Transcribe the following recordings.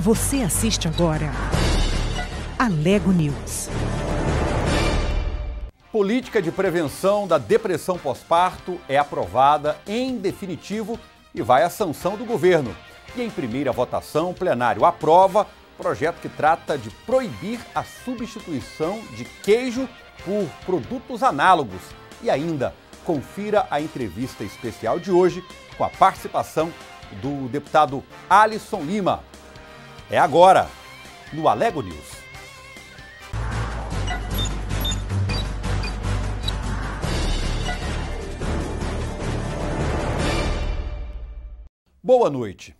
Você assiste agora Alego News. Política de prevenção da depressão pós-parto é aprovada em definitivo e vai à sanção do governo. E em primeira votação, o plenário aprova projeto que trata de proibir a substituição de queijo por produtos análogos. E ainda, confira a entrevista especial de hoje com a participação do deputado Alisson Lima. É agora, no Alego News. Boa noite.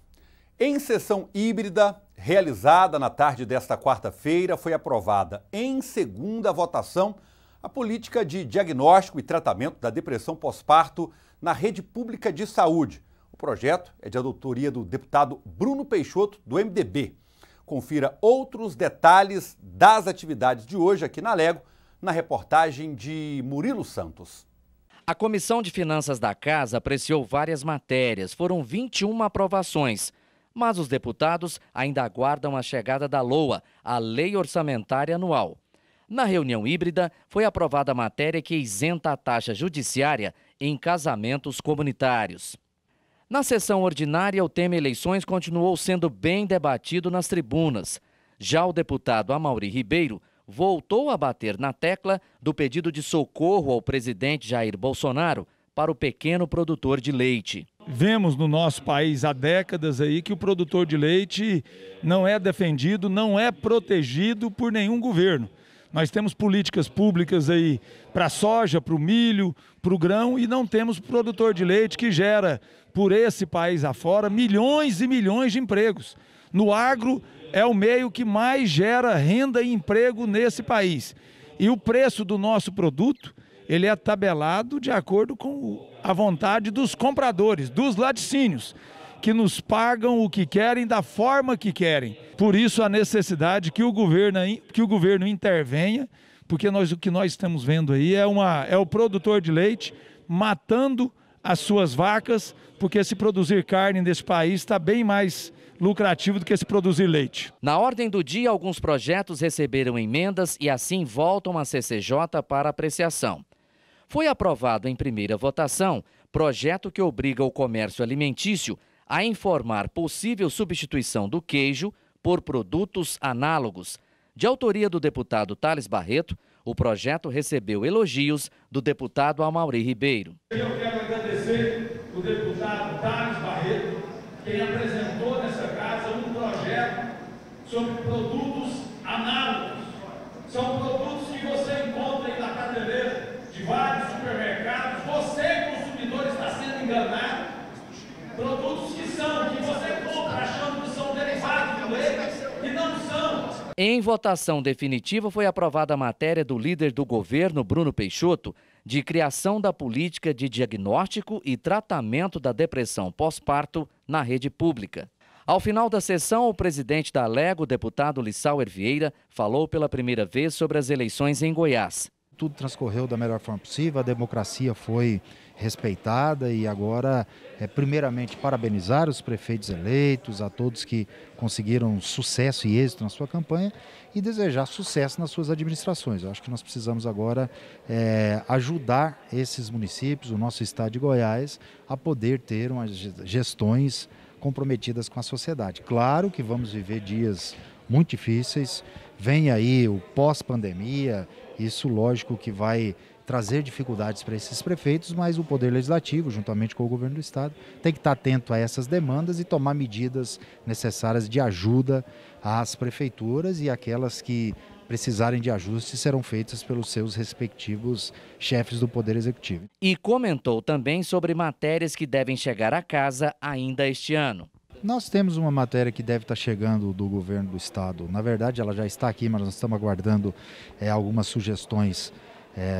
Em sessão híbrida, realizada na tarde desta quarta-feira, foi aprovada em segunda votação a política de diagnóstico e tratamento da depressão pós-parto na rede pública de saúde. O projeto é de autoria do deputado Bruno Peixoto, do MDB. Confira outros detalhes das atividades de hoje aqui na Alego, na reportagem de Murilo Santos. A Comissão de Finanças da Casa apreciou várias matérias, foram 21 aprovações. Mas os deputados ainda aguardam a chegada da LOA, a Lei Orçamentária Anual. Na reunião híbrida, foi aprovada a matéria que isenta a taxa judiciária em casamentos comunitários. Na sessão ordinária, o tema eleições continuou sendo bem debatido nas tribunas. Já o deputado Amaury Ribeiro voltou a bater na tecla do pedido de socorro ao presidente Jair Bolsonaro para o pequeno produtor de leite. Vemos no nosso país há décadas aí que o produtor de leite não é defendido, não é protegido por nenhum governo. Nós temos políticas públicas aí para a soja, para o milho, para o grão e não temos produtor de leite que gera por esse país afora milhões e milhões de empregos. No agro é o meio que mais gera renda e emprego nesse país. E o preço do nosso produto, ele é tabelado de acordo com a vontade dos compradores, dos laticínios, que nos pagam o que querem, da forma que querem. Por isso a necessidade que o governo intervenha, porque o que nós estamos vendo aí é o produtor de leite matando as suas vacas, porque se produzir carne nesse país está bem mais lucrativo do que se produzir leite. Na ordem do dia, alguns projetos receberam emendas e assim voltam à CCJ para apreciação. Foi aprovado em primeira votação projeto que obriga o comércio alimentício a informar possível substituição do queijo por produtos análogos. De autoria do deputado Thales Barreto, o projeto recebeu elogios do deputado Amaury Ribeiro. Eu quero agradecer o deputado Thales Barreto, quem apresentou nessa casa um projeto sobre produtos análogos. São produtos que você encontra aí na prateleira de vários supermercados. Você, consumidor, está sendo enganado. Produtos que você compra achando que são derivados do leite e não são. Em votação definitiva foi aprovada a matéria do líder do governo, Bruno Peixoto, de criação da política de diagnóstico e tratamento da depressão pós-parto na rede pública. Ao final da sessão, o presidente da Alego, deputado Lissauer Vieira, falou pela primeira vez sobre as eleições em Goiás. Tudo transcorreu da melhor forma possível, a democracia foi respeitada e agora, primeiramente, parabenizar os prefeitos eleitos, a todos que conseguiram sucesso e êxito na sua campanha e desejar sucesso nas suas administrações. Eu acho que nós precisamos agora ajudar esses municípios, o nosso estado de Goiás, a poder ter umas gestões comprometidas com a sociedade. Claro que vamos viver dias muito difíceis, vem aí o pós-pandemia, isso lógico que vai trazer dificuldades para esses prefeitos, mas o Poder Legislativo, juntamente com o Governo do Estado, tem que estar atento a essas demandas e tomar medidas necessárias de ajuda às prefeituras e aquelas que precisarem de ajustes serão feitas pelos seus respectivos chefes do Poder Executivo. E comentou também sobre matérias que devem chegar à casa ainda este ano. Nós temos uma matéria que deve estar chegando do Governo do Estado. Na verdade, ela já está aqui, mas nós estamos aguardando algumas sugestões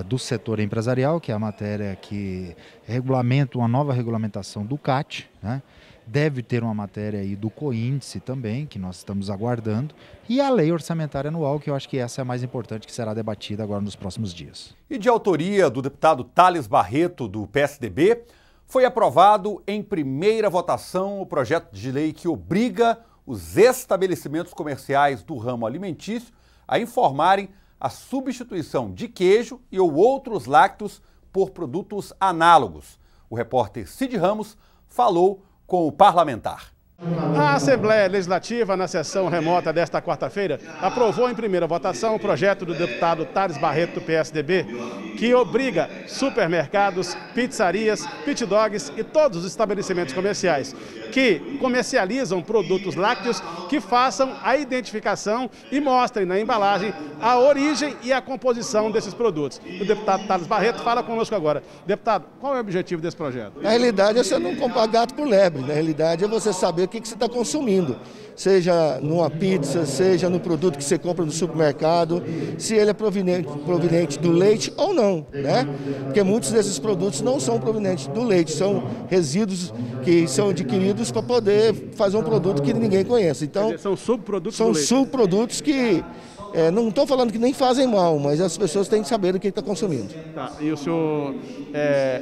do setor empresarial, que é a matéria que regulamenta uma nova regulamentação do CAT, né? Deve ter uma matéria aí do COINDES também, que nós estamos aguardando, e a Lei Orçamentária Anual, que eu acho que essa é a mais importante, que será debatida agora nos próximos dias. E de autoria do deputado Thales Barreto, do PSDB, foi aprovado em primeira votação o projeto de lei que obriga os estabelecimentos comerciais do ramo alimentício a informarem a substituição de queijo e ou outros lácteos por produtos análogos. O repórter Cid Ramos falou com o parlamentar. A Assembleia Legislativa, na sessão remota desta quarta-feira, aprovou em primeira votação o projeto do deputado Thales Barreto, do PSDB, que obriga supermercados, pizzarias, pit dogs e todos os estabelecimentos comerciais que comercializam produtos lácteos que façam a identificação e mostrem na embalagem a origem e a composição desses produtos. O deputado Thales Barreto fala conosco agora. Deputado, qual é o objetivo desse projeto? Na realidade, você não comprar gato por lebre. Na realidade, é você saber o que você está consumindo. Seja numa pizza, seja no produto que você compra no supermercado, se ele é proveniente do leite ou não, né? Porque muitos desses produtos não são provenientes do leite, são resíduos que são adquiridos para poder fazer um produto que ninguém conhece. Então, são subprodutos são do leite. subprodutos que não estou falando que nem fazem mal, mas as pessoas têm que saber do que está consumindo. Tá. E o senhor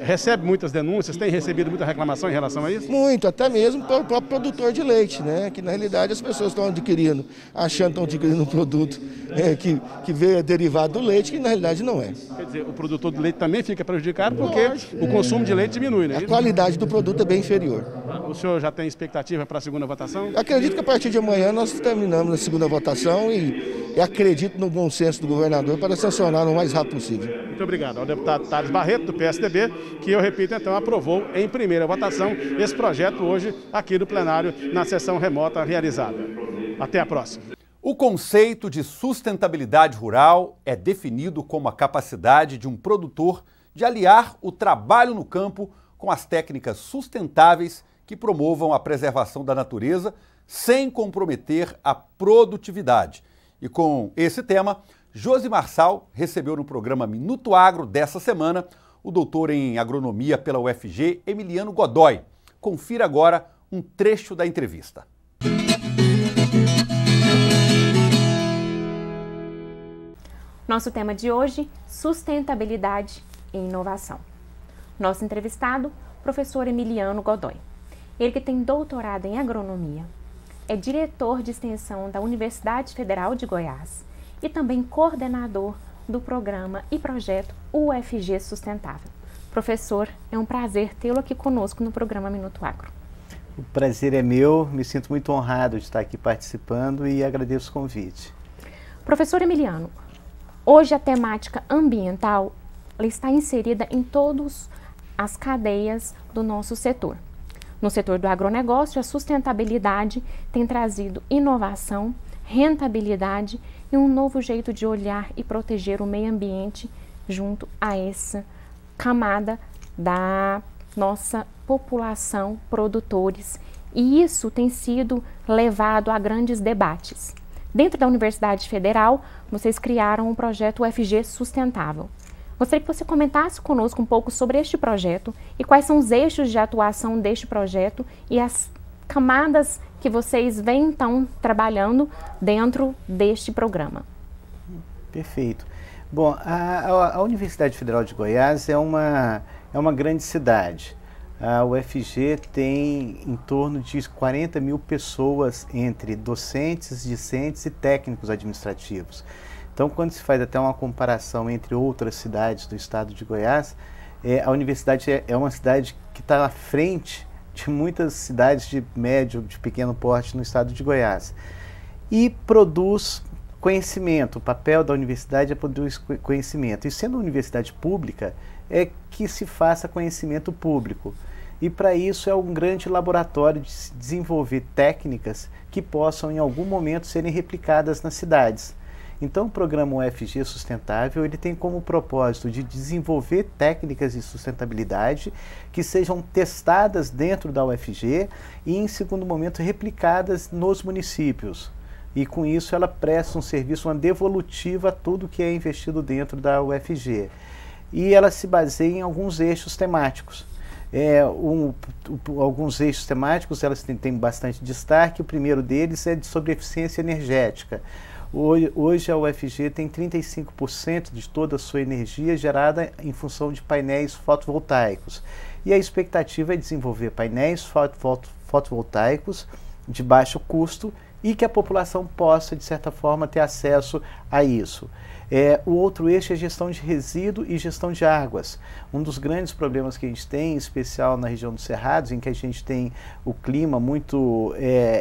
recebe muitas denúncias, tem recebido muita reclamação em relação a isso? Muito, até mesmo para o próprio produtor de leite, né? Que na realidade as pessoas estão adquirindo, achando que estão adquirindo um produto que veio derivado do leite, que na realidade não é. Quer dizer, o produtor de leite também fica prejudicado porque o consumo de leite diminui, né? A qualidade do produto é bem inferior. O senhor já tem expectativa para a segunda votação? Acredito que a partir de amanhã nós terminamos a segunda votação e acredito no bom senso do governador para sancionar o mais rápido possível. Muito obrigado ao deputado Thales Barreto, do PSDB, que, eu repito, então, aprovou em primeira votação esse projeto hoje aqui no plenário, na sessão remota realizada. Até a próxima. O conceito de sustentabilidade rural é definido como a capacidade de um produtor de aliar o trabalho no campo com as técnicas sustentáveis que promovam a preservação da natureza sem comprometer a produtividade. E com esse tema, Josi Marçal recebeu no programa Minuto Agro dessa semana o doutor em agronomia pela UFG, Emiliano Godoy. Confira agora um trecho da entrevista. Nosso tema de hoje, sustentabilidade e inovação. Nosso entrevistado, professor Emiliano Godoy. Ele que tem doutorado em agronomia, é diretor de extensão da Universidade Federal de Goiás e também coordenador do programa e projeto UFG Sustentável. Professor, é um prazer tê-lo aqui conosco no programa Minuto Agro. O prazer é meu, me sinto muito honrado de estar aqui participando e agradeço o convite. Professor Emiliano, hoje a temática ambiental está inserida em todas as cadeias do nosso setor. No setor do agronegócio, a sustentabilidade tem trazido inovação, rentabilidade e um novo jeito de olhar e proteger o meio ambiente junto a essa camada da nossa população, produtores. E isso tem sido levado a grandes debates. Dentro da Universidade Federal, vocês criaram um projeto UFG Sustentável. Gostaria que você comentasse conosco um pouco sobre este projeto e quais são os eixos de atuação deste projeto e as camadas que vocês vêm, então, trabalhando dentro deste programa. Perfeito. Bom, a Universidade Federal de Goiás é uma grande cidade. A UFG tem em torno de 40 mil pessoas entre docentes, discentes e técnicos administrativos. Então, quando se faz até uma comparação entre outras cidades do estado de Goiás, a universidade é uma cidade que está à frente de muitas cidades de médio, de pequeno porte no estado de Goiás. E produz conhecimento. O papel da universidade é produzir conhecimento. E sendo uma universidade pública, é que se faça conhecimento público. E para isso é um grande laboratório de se desenvolver técnicas que possam em algum momento serem replicadas nas cidades. Então o programa UFG Sustentável ele tem como propósito de desenvolver técnicas de sustentabilidade que sejam testadas dentro da UFG e em segundo momento replicadas nos municípios. E com isso ela presta um serviço, uma devolutiva a tudo que é investido dentro da UFG. E ela se baseia em alguns eixos temáticos. Alguns eixos temáticos elas têm bastante destaque. O primeiro deles é sobre eficiência energética. Hoje a UFG tem 35% de toda a sua energia gerada em função de painéis fotovoltaicos. E a expectativa é desenvolver painéis fotovoltaicos de baixo custo e que a população possa, de certa forma, ter acesso a isso. O outro eixo é gestão de resíduo e gestão de águas. Um dos grandes problemas que a gente tem, em especial na região dos Cerrados, em que a gente tem o clima muito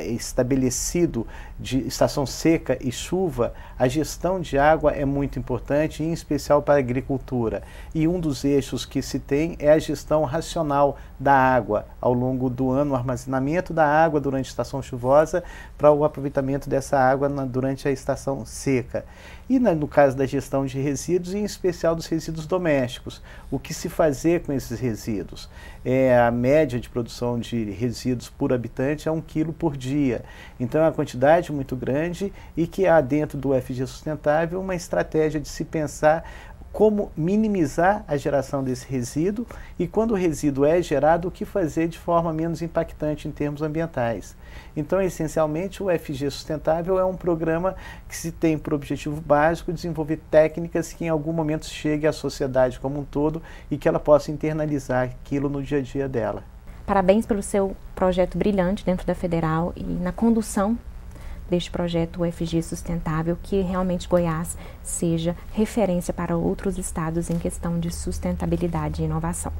estabelecido de estação seca e chuva, a gestão de água é muito importante, em especial para a agricultura. E um dos eixos que se tem é a gestão racional da água ao longo do ano, o armazenamento da água durante a estação chuvosa para o aproveitamento dessa água durante a estação seca. E no caso da gestão de resíduos, em especial dos resíduos domésticos, o que se fazer com esses resíduos? A média de produção de resíduos por habitante é 1 quilo por dia. Então é uma quantidade muito grande e que há dentro do UFG Sustentável uma estratégia de se pensar como minimizar a geração desse resíduo e, quando o resíduo é gerado, o que fazer de forma menos impactante em termos ambientais. Então, essencialmente, o UFG Sustentável é um programa que se tem por objetivo básico desenvolver técnicas que em algum momento chegue à sociedade como um todo e que ela possa internalizar aquilo no dia a dia dela. Parabéns pelo seu projeto brilhante dentro da Federal e na condução deste projeto UFG Sustentável, que realmente Goiás seja referência para outros estados em questão de sustentabilidade e inovação.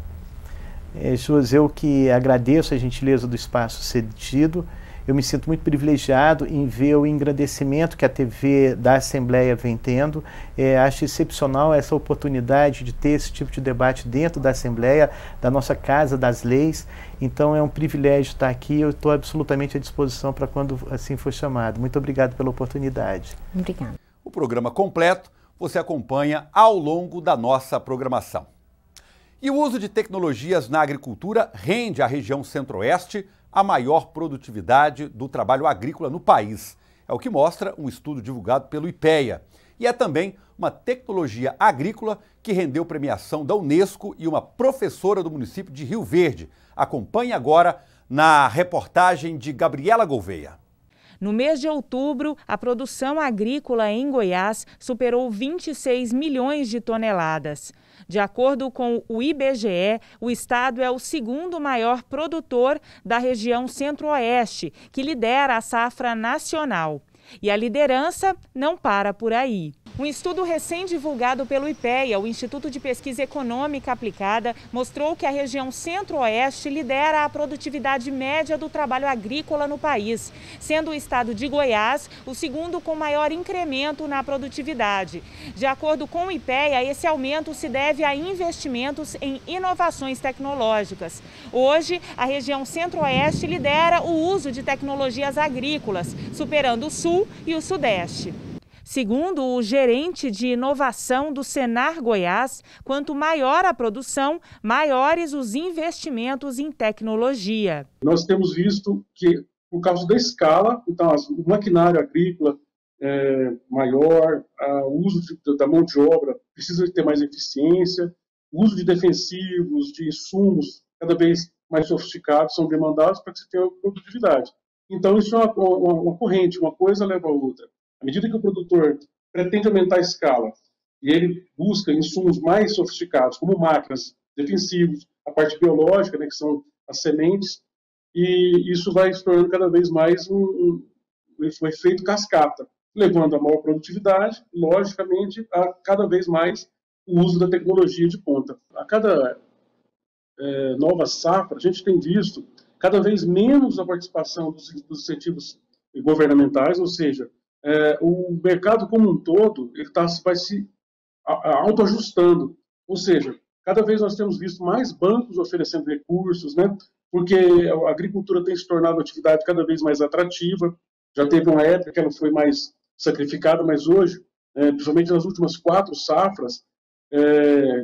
Josi, eu que agradeço a gentileza do espaço cedido. Eu me sinto muito privilegiado em ver o engrandecimento que a TV da Assembleia vem tendo. Acho excepcional essa oportunidade de ter esse tipo de debate dentro da Assembleia, da nossa Casa das Leis. Então é um privilégio estar aqui. Eu estou absolutamente à disposição para quando assim for chamado. Muito obrigado pela oportunidade. Obrigada. O programa completo você acompanha ao longo da nossa programação. E o uso de tecnologias na agricultura rende à região Centro-Oeste a maior produtividade do trabalho agrícola no país. É o que mostra um estudo divulgado pelo IPEA. E é também uma tecnologia agrícola que rendeu premiação da Unesco e uma professora do município de Rio Verde. Acompanhe agora na reportagem de Gabriela Gouveia. No mês de outubro, a produção agrícola em Goiás superou 26 milhões de toneladas. De acordo com o IBGE, o estado é o segundo maior produtor da região Centro-Oeste, que lidera a safra nacional. E a liderança não para por aí. Um estudo recém-divulgado pelo IPEA, o Instituto de Pesquisa Econômica Aplicada, mostrou que a região Centro-Oeste lidera a produtividade média do trabalho agrícola no país, sendo o estado de Goiás o segundo com maior incremento na produtividade. De acordo com o IPEA, esse aumento se deve a investimentos em inovações tecnológicas. Hoje, a região Centro-Oeste lidera o uso de tecnologias agrícolas, superando o Sul e o Sudeste. Segundo o gerente de inovação do Senar Goiás, quanto maior a produção, maiores os investimentos em tecnologia. Nós temos visto que, por causa da escala, então, o maquinário agrícola é maior, o uso da mão de obra precisa ter mais eficiência, o uso de defensivos, de insumos cada vez mais sofisticados são demandados para que se tenha produtividade. Então, isso é uma corrente, uma coisa leva a outra. À medida que o produtor pretende aumentar a escala e ele busca insumos mais sofisticados, como máquinas, defensivos, a parte biológica, né, que são as sementes, e isso vai se tornando cada vez mais um efeito cascata, levando a maior produtividade, logicamente, a cada vez mais o uso da tecnologia de ponta. A cada nova safra, a gente tem visto cada vez menos a participação dos incentivos governamentais, ou seja, o mercado como um todo ele vai se autoajustando, ou seja, cada vez nós temos visto mais bancos oferecendo recursos, né? Porque a agricultura tem se tornado uma atividade cada vez mais atrativa, já teve uma época que ela foi mais sacrificada, mas hoje, principalmente nas últimas 4 safras,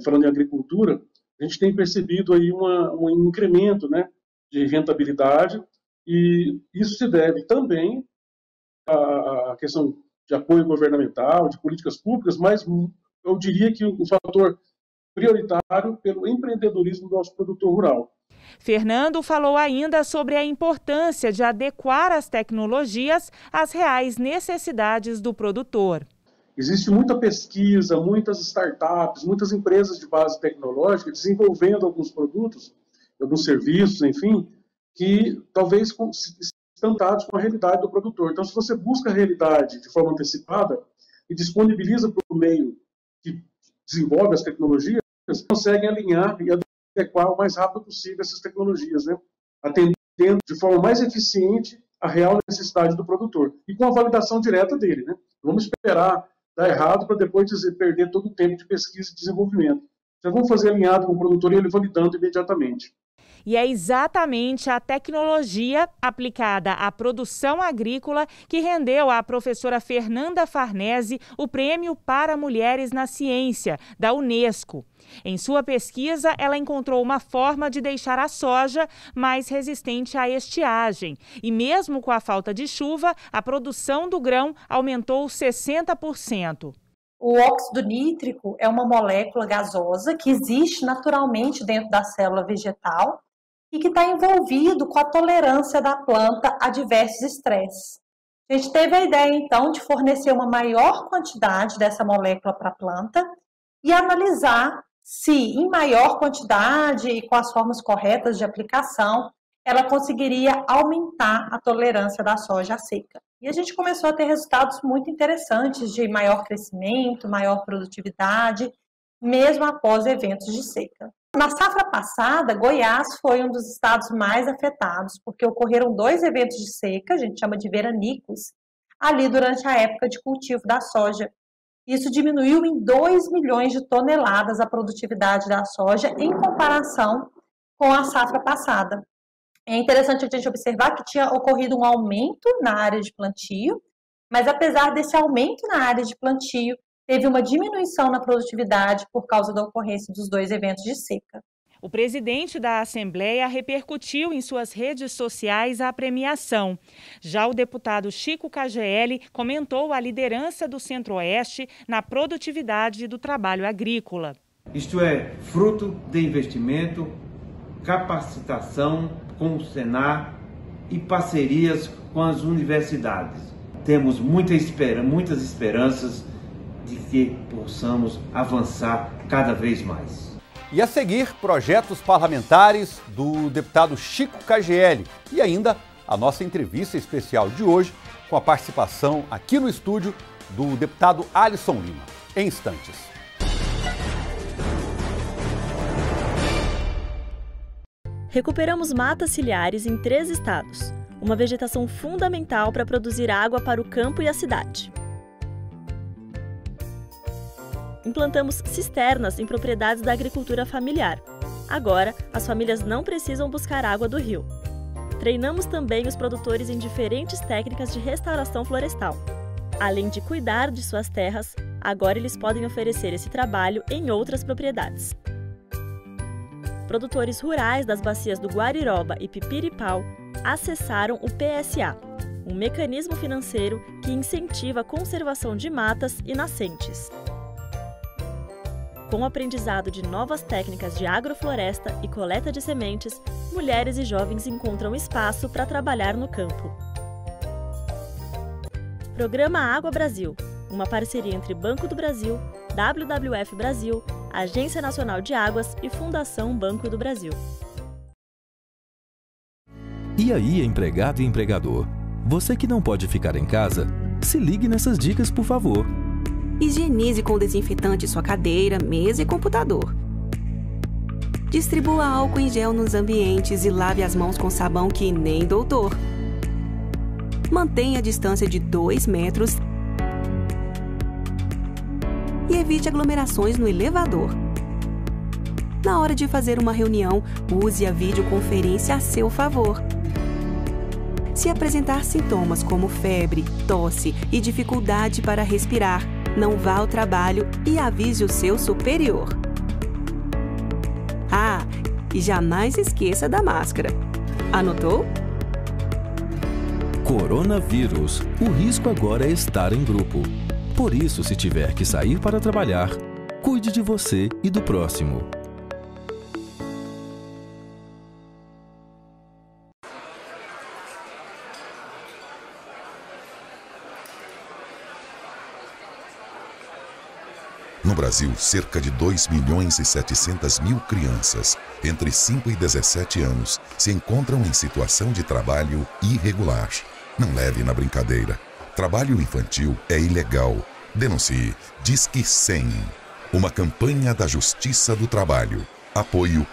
falando em agricultura, a gente tem percebido aí um incremento, né, de rentabilidade, e isso se deve também a questão de apoio governamental, de políticas públicas, mas eu diria que o fator prioritário pelo empreendedorismo do nosso produtor rural. Fernando falou ainda sobre a importância de adequar as tecnologias às reais necessidades do produtor. Existe muita pesquisa, muitas startups, muitas empresas de base tecnológica desenvolvendo alguns produtos, alguns serviços, enfim, que talvez espantados com a realidade do produtor. Então, se você busca a realidade de forma antecipada e disponibiliza para o meio que desenvolve as tecnologias, conseguem alinhar e adequar o mais rápido possível essas tecnologias, né? Atendendo de forma mais eficiente a real necessidade do produtor e com a validação direta dele, né? Vamos esperar dar errado para depois perder todo o tempo de pesquisa e desenvolvimento. Já vamos fazer alinhado com o produtor e ele validando imediatamente. E é exatamente a tecnologia aplicada à produção agrícola que rendeu à professora Fernanda Farnese o Prêmio para Mulheres na Ciência, da Unesco. Em sua pesquisa, ela encontrou uma forma de deixar a soja mais resistente à estiagem. E mesmo com a falta de chuva, a produção do grão aumentou 60%. O óxido nítrico é uma molécula gasosa que existe naturalmente dentro da célula vegetal e que está envolvido com a tolerância da planta a diversos estresses. A gente teve a ideia, então, de fornecer uma maior quantidade dessa molécula para a planta e analisar se, em maior quantidade e com as formas corretas de aplicação, ela conseguiria aumentar a tolerância da soja à seca. E a gente começou a ter resultados muito interessantes de maior crescimento, maior produtividade, mesmo após eventos de seca. Na safra passada, Goiás foi um dos estados mais afetados, porque ocorreram 2 eventos de seca, a gente chama de veranicos, ali durante a época de cultivo da soja. Isso diminuiu em 2 milhões de toneladas a produtividade da soja em comparação com a safra passada. É interessante a gente observar que tinha ocorrido um aumento na área de plantio, mas apesar desse aumento na área de plantio, teve uma diminuição na produtividade por causa da ocorrência dos 2 eventos de seca. O presidente da Assembleia repercutiu em suas redes sociais a premiação. Já o deputado Chico KGL comentou a liderança do Centro-Oeste na produtividade do trabalho agrícola. Isto é fruto de investimento, capacitação com o Senar e parcerias com as universidades. Temos muitas esperanças de que possamos avançar cada vez mais. E a seguir, projetos parlamentares do deputado Chico KGL e ainda a nossa entrevista especial de hoje com a participação aqui no estúdio do deputado Alisson Lima. Em instantes. Recuperamos matas ciliares em 3 estados, uma vegetação fundamental para produzir água para o campo e a cidade. Implantamos cisternas em propriedades da agricultura familiar. Agora, as famílias não precisam buscar água do rio. Treinamos também os produtores em diferentes técnicas de restauração florestal. Além de cuidar de suas terras, agora eles podem oferecer esse trabalho em outras propriedades. Produtores rurais das bacias do Guariroba e Pipiripau acessaram o PSA, um mecanismo financeiro que incentiva a conservação de matas e nascentes. Com o aprendizado de novas técnicas de agrofloresta e coleta de sementes, mulheres e jovens encontram espaço para trabalhar no campo. Programa Água Brasil, uma parceria entre Banco do Brasil, WWF Brasil, Agência Nacional de Águas e Fundação Banco do Brasil. E aí, empregado e empregador? Você que não pode ficar em casa, se ligue nessas dicas, por favor. Higienize com desinfetante sua cadeira, mesa e computador. Distribua álcool em gel nos ambientes e lave as mãos com sabão que nem doutor. Mantenha a distância de 2 metros e evite aglomerações no elevador. Na hora de fazer uma reunião, use a videoconferência a seu favor. Se apresentar sintomas como febre, tosse e dificuldade para respirar, não vá ao trabalho e avise o seu superior. Ah, e jamais esqueça da máscara. Anotou? Coronavírus. O risco agora é estar em grupo. Por isso, se tiver que sair para trabalhar, cuide de você e do próximo. No Brasil, cerca de 2.700.000 crianças, entre 5 e 17 anos, se encontram em situação de trabalho irregular. Não leve na brincadeira. Trabalho infantil é ilegal. Denuncie. Disque 100. Uma campanha da Justiça do Trabalho. Apoio.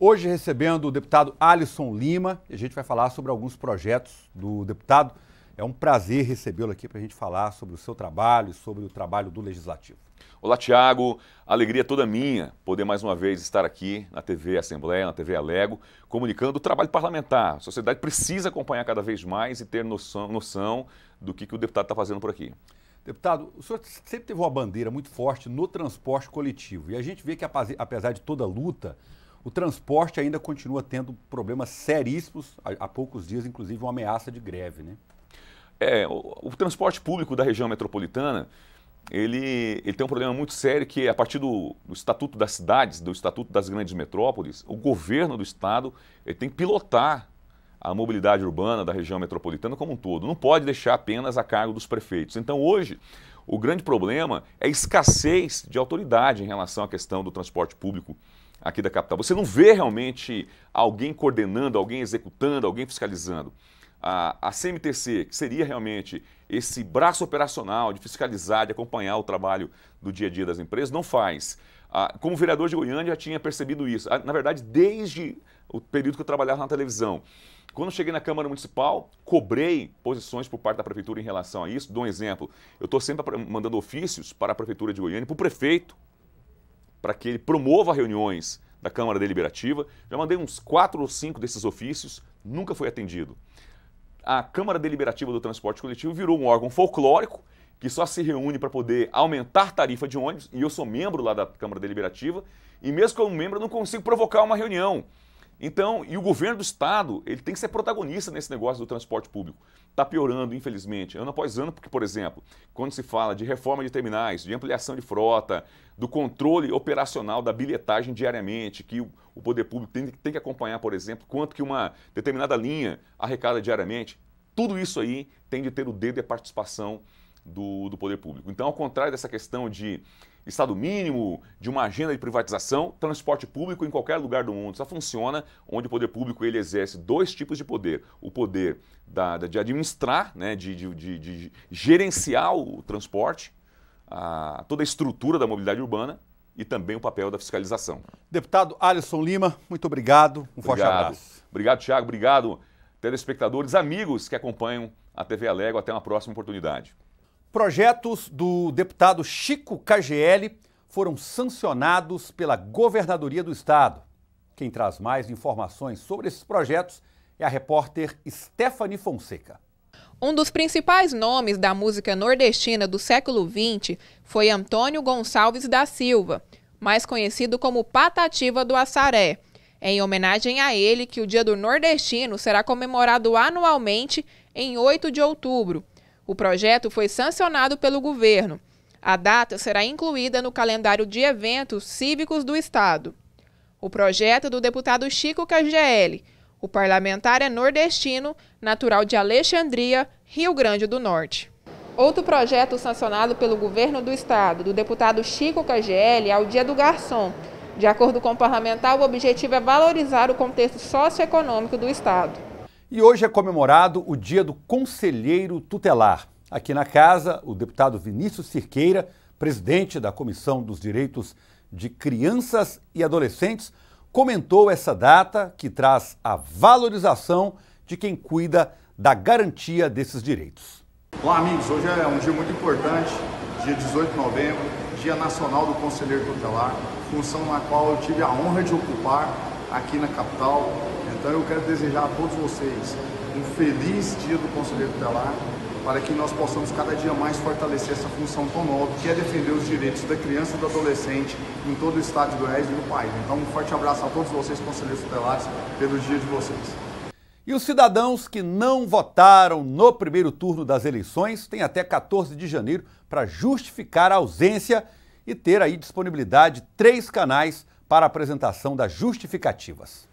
Hoje recebendo o deputado Alisson Lima, a gente vai falar sobre alguns projetos do deputado. É um prazer recebê-lo aqui para a gente falar sobre o seu trabalho e sobre o trabalho do Legislativo. Olá, Tiago. Alegria toda minha poder mais uma vez estar aqui na TV Assembleia, na TV Alego, comunicando o trabalho parlamentar. A sociedade precisa acompanhar cada vez mais e ter noção do que o deputado está fazendo por aqui. Deputado, o senhor sempre teve uma bandeira muito forte no transporte coletivo e a gente vê que apesar de toda a luta, o transporte ainda continua tendo problemas seríssimos, há poucos dias, inclusive, uma ameaça de greve, né? O transporte público da região metropolitana, ele tem um problema muito sério que, a partir do Estatuto das Cidades, do Estatuto das Grandes Metrópoles, o governo do Estado ele tem que pilotar a mobilidade urbana da região metropolitana como um todo. Não pode deixar apenas a cargo dos prefeitos. Então, hoje, o grande problema é a escassez de autoridade em relação à questão do transporte público aqui da capital. Você não vê realmente alguém coordenando, alguém executando, alguém fiscalizando. A CMTC, que seria realmente esse braço operacional de fiscalizar, de acompanhar o trabalho do dia a dia das empresas, não faz. Como vereador de Goiânia, já tinha percebido isso. Na verdade, desde o período que eu trabalhava na televisão. Quando eu cheguei na Câmara Municipal, cobrei posições por parte da Prefeitura em relação a isso. Dou um exemplo. Eu estou sempre mandando ofícios para a Prefeitura de Goiânia, para o prefeito, para que ele promova reuniões da Câmara Deliberativa. Já mandei uns 4 ou 5 desses ofícios, nunca foi atendido. A Câmara Deliberativa do Transporte Coletivo virou um órgão folclórico que só se reúne para poder aumentar tarifa de ônibus, e eu sou membro lá da Câmara Deliberativa, e mesmo como membro eu não consigo provocar uma reunião. Então, e o governo do Estado, ele tem que ser protagonista nesse negócio do transporte público. Está piorando, infelizmente, ano após ano, porque, por exemplo, quando se fala de reforma de terminais, de ampliação de frota, do controle operacional da bilhetagem diariamente, que o poder público tem que acompanhar, por exemplo, quanto que uma determinada linha arrecada diariamente, tudo isso aí tem de ter o dedo e a participação do poder público. Então, ao contrário dessa questão de Estado mínimo, de uma agenda de privatização, transporte público em qualquer lugar do mundo só funciona onde o poder público ele exerce 2 tipos de poder. O poder de administrar, né, de gerenciar o transporte, toda a estrutura da mobilidade urbana e também o papel da fiscalização. Deputado Alisson Lima, muito obrigado. Forte abraço. Obrigado, Tiago. Obrigado, telespectadores, amigos que acompanham a TV Alego. Até uma próxima oportunidade. Projetos do deputado Chico KGL foram sancionados pela Governadoria do Estado. Quem traz mais informações sobre esses projetos é a repórter Stephanie Fonseca. Um dos principais nomes da música nordestina do século XX foi Antônio Gonçalves da Silva, mais conhecido como Patativa do Assaré. É em homenagem a ele que o Dia do Nordestino será comemorado anualmente em 8 de outubro. O projeto foi sancionado pelo governo. A data será incluída no calendário de eventos cívicos do Estado. O projeto do deputado Chico KGL. O parlamentar é nordestino, natural de Alexandria, Rio Grande do Norte. Outro projeto sancionado pelo governo do Estado, do deputado Chico KGL, é o Dia do Garçom. De acordo com o parlamentar, o objetivo é valorizar o contexto socioeconômico do Estado. E hoje é comemorado o Dia do Conselheiro Tutelar. Aqui na casa, o deputado Vinícius Cirqueira, presidente da Comissão dos Direitos de Crianças e Adolescentes, comentou essa data que traz a valorização de quem cuida da garantia desses direitos. Olá, amigos. Hoje é um dia muito importante, dia 18 de novembro, Dia Nacional do Conselheiro Tutelar, função na qual eu tive a honra de ocupar aqui na capital. Então eu quero desejar a todos vocês um feliz Dia do Conselheiro Tutelar, para que nós possamos cada dia mais fortalecer essa função tão nova, que é defender os direitos da criança e do adolescente em todo o estado de Goiás e no país. Então um forte abraço a todos vocês, conselheiros tutelares, pelo dia de vocês. E os cidadãos que não votaram no primeiro turno das eleições têm até 14 de janeiro para justificar a ausência e ter aí disponibilidade 3 canais para a apresentação das justificativas.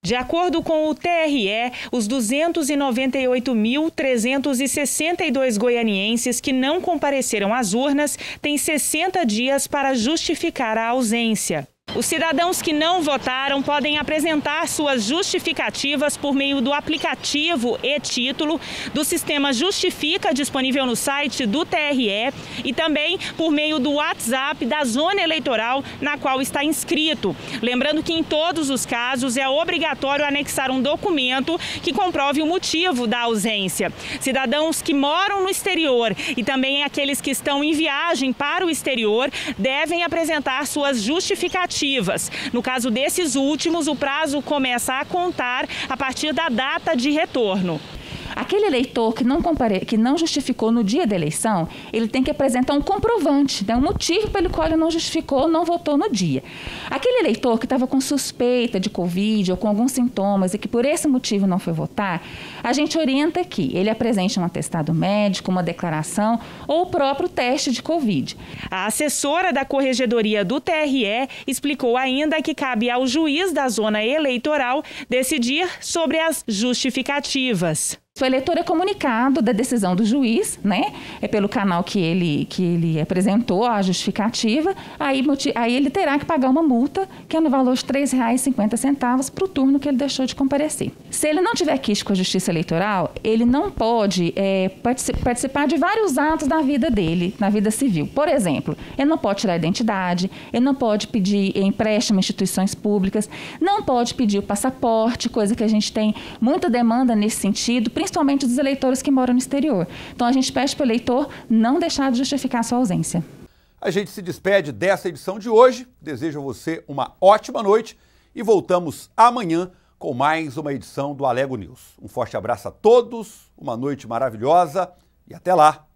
De acordo com o TRE, os 298.362 goianienses que não compareceram às urnas têm 60 dias para justificar a ausência. Os cidadãos que não votaram podem apresentar suas justificativas por meio do aplicativo e-Título, do sistema Justifica, disponível no site do TRE, e também por meio do WhatsApp da zona eleitoral na qual está inscrito. Lembrando que em todos os casos é obrigatório anexar um documento que comprove o motivo da ausência. Cidadãos que moram no exterior e também aqueles que estão em viagem para o exterior devem apresentar suas justificativas. No caso desses últimos, o prazo começa a contar a partir da data de retorno. Aquele eleitor que não justificou no dia da eleição, ele tem que apresentar um comprovante, um motivo pelo qual ele não justificou, não votou no dia. Aquele eleitor que estava com suspeita de Covid ou com alguns sintomas e que por esse motivo não foi votar, a gente orienta que ele apresente um atestado médico, uma declaração ou o próprio teste de Covid. A assessora da Corregedoria do TRE explicou ainda que cabe ao juiz da zona eleitoral decidir sobre as justificativas. O eleitor é comunicado da decisão do juiz, né? É pelo canal que ele apresentou a justificativa, aí ele terá que pagar uma multa, que é no valor de R$ 3,50 para o turno que ele deixou de comparecer. Se ele não tiver queixa com a Justiça Eleitoral, ele não pode participar de vários atos da vida dele, na vida civil. Por exemplo, ele não pode tirar a identidade, ele não pode pedir empréstimo em instituições públicas, não pode pedir o passaporte, coisa que a gente tem muita demanda nesse sentido, principalmente dos eleitores que moram no exterior. Então a gente pede para o eleitor não deixar de justificar sua ausência. A gente se despede dessa edição de hoje, desejo a você uma ótima noite e voltamos amanhã com mais uma edição do Alego News. Um forte abraço a todos, uma noite maravilhosa e até lá!